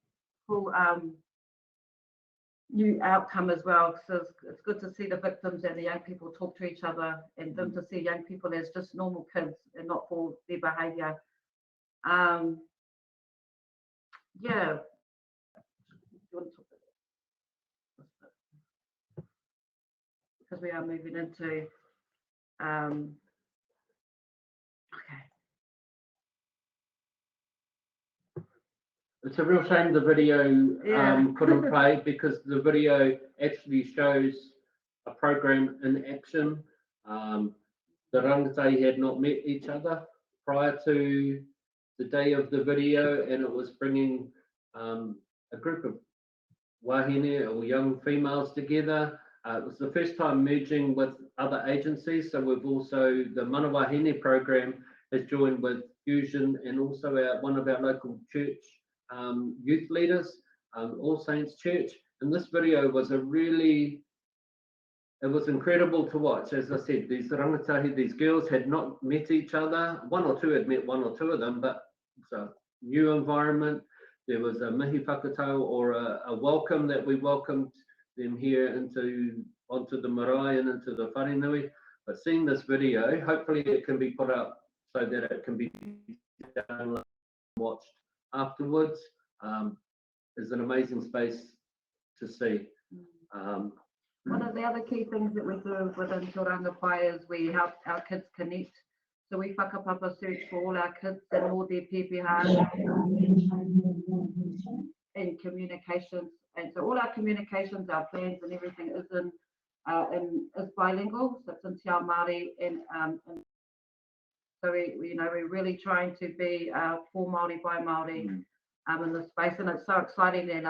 new outcome as well. So it's good to see the victims and the young people talk to each other, and them to see young people as just normal kids and not for their behaviour. Yeah. Because we are moving into okay. It's a real shame the video couldn't play, because the video actually shows a program in action. The rangatahi had not met each other prior to the day of the video, and it was bringing a group of wahine or young females together. It was the first time merging with other agencies, so we've also, the Manawahine program has joined with Fusion, and also one of our local church youth leaders, All Saints Church. And this video was it was incredible to watch. As I said, these rangatahi, these girls had not met each other. One or two had met one or two of them, but it's a new environment. There was a mihi whakatau, or a welcome, that we welcomed them here onto the marae and into the wharenui. But seeing this video, hopefully it can be put up so that it can be downloaded and watched afterwards. Is an amazing space to see. One of the other key things that we do within Te Oranga Pai is we help our kids connect. So we whakapapa search for all our kids and all their pepeha and communications. And so all our communications, our plans and everything is is bilingual. So it's in Te Ao Māori and so we're really trying to be for Māori by Māori in this space, and it's so exciting that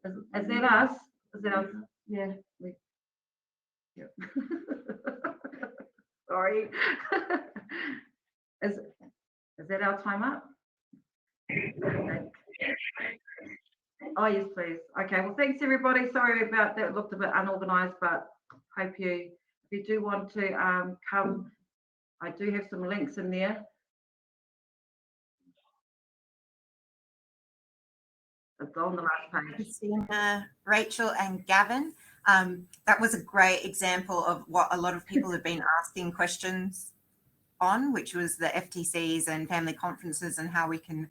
is that us? Is that us? Yeah. Sorry. Is that our time up? Okay. Oh yes, please. Okay. Well, thanks everybody. Sorry about that. It looked a bit unorganised, but hope if you do want to come, I do have some links in there. It's on the last page. Christina, Rachel and Gavin. That was a great example of what a lot of people have been asking questions on, which was the FTCs and family conferences and how we can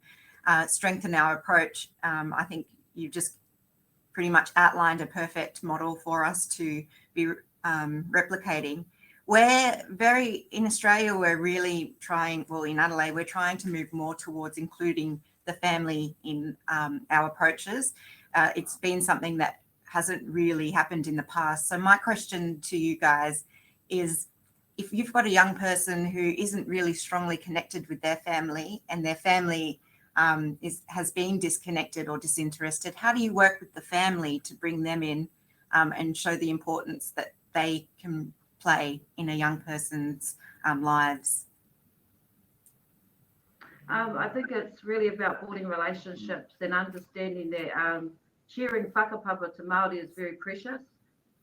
strengthen our approach. I think you just pretty much outlined a perfect model for us to be replicating. In Australia, we're really trying, well, in Adelaide, we're trying to move more towards including the family in our approaches. It's been something that hasn't really happened in the past. So my question to you guys is, if you've got a young person who isn't really strongly connected with their family, and their family has been disconnected or disinterested, how do you work with the family to bring them in and show the importance that they can play in a young person's lives? I think it's really about building relationships and understanding that sharing whakapapa to Māori is very precious,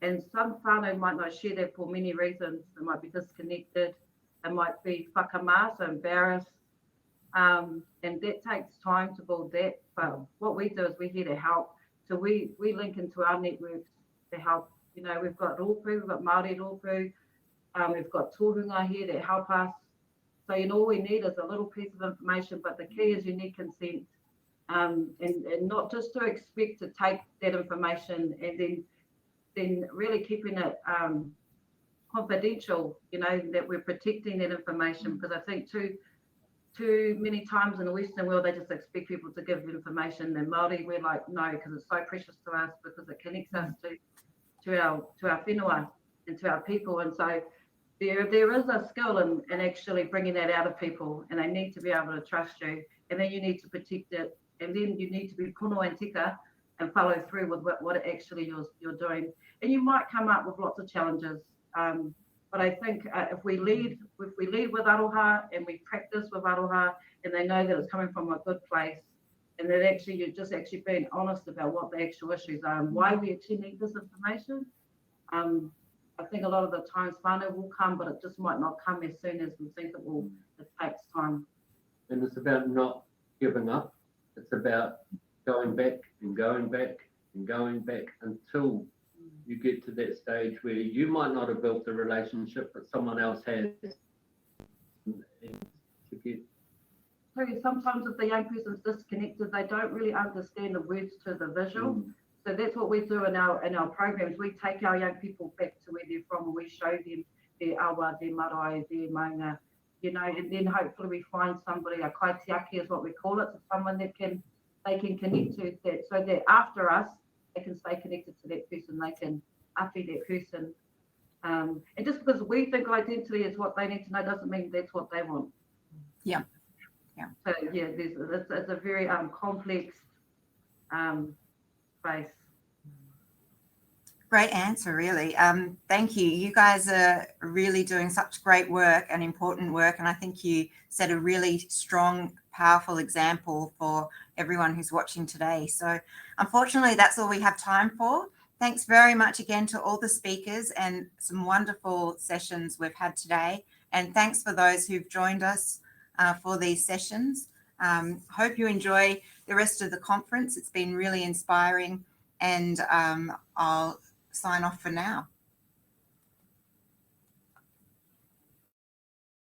and some whānau might not share that for many reasons. They might be disconnected, they might be whakamā, so embarrassed, and that takes time to build that. But what we do is we're here to help. So we link into our networks to help. You know, we've got rōpū, we've got Māori rōpū, we've got tōhunga here that help us. So, all we need is a little piece of information, but the key is you need consent, and not just to expect to take that information and then really keeping it confidential, that we're protecting that information, because I think too many times in the Western world, they just expect people to give information. And Māori, we're like, no, because it's so precious to us, because it connects us to our whenua and to our people. And so there is a skill in actually bringing that out of people, and they need to be able to trust you, and then you need to protect it, and then you need to be pono and tika and follow through with what actually you're doing. And you might come up with lots of challenges, but I think if we lead with aroha and we practice with aroha, and they know that it's coming from a good place, and that actually you're just actually being honest about what the actual issues are and why we actually need this information. I think a lot of the times whānau will come, but it just might not come as soon as we think it will. It takes time. And it's about not giving up. It's about going back and going back and going back until you get to that stage where you might not have built the relationship, but someone else has. And to get Sometimes if the young person's disconnected, they don't really understand the words to the visual. So that's what we do in our programs. We take our young people back to where they're from and we show them their awa, their marae, their maunga, you know, and then hopefully we find somebody, a kaitiaki is what we call it, someone that they can connect to that, so that after us, they can stay connected to that person, they can api that person. And just because we think identity is what they need to know doesn't mean that's what they want. Yeah. So yeah, it's a very complex space. Great answer, really. Thank you. You guys are really doing such great work and important work. And I think you set a really strong, powerful example for everyone who's watching today. So unfortunately, that's all we have time for. Thanks very much again to all the speakers and some wonderful sessions we've had today. And thanks for those who've joined us for these sessions. Hope you enjoy the rest of the conference. It's been really inspiring, and I'll sign off for now.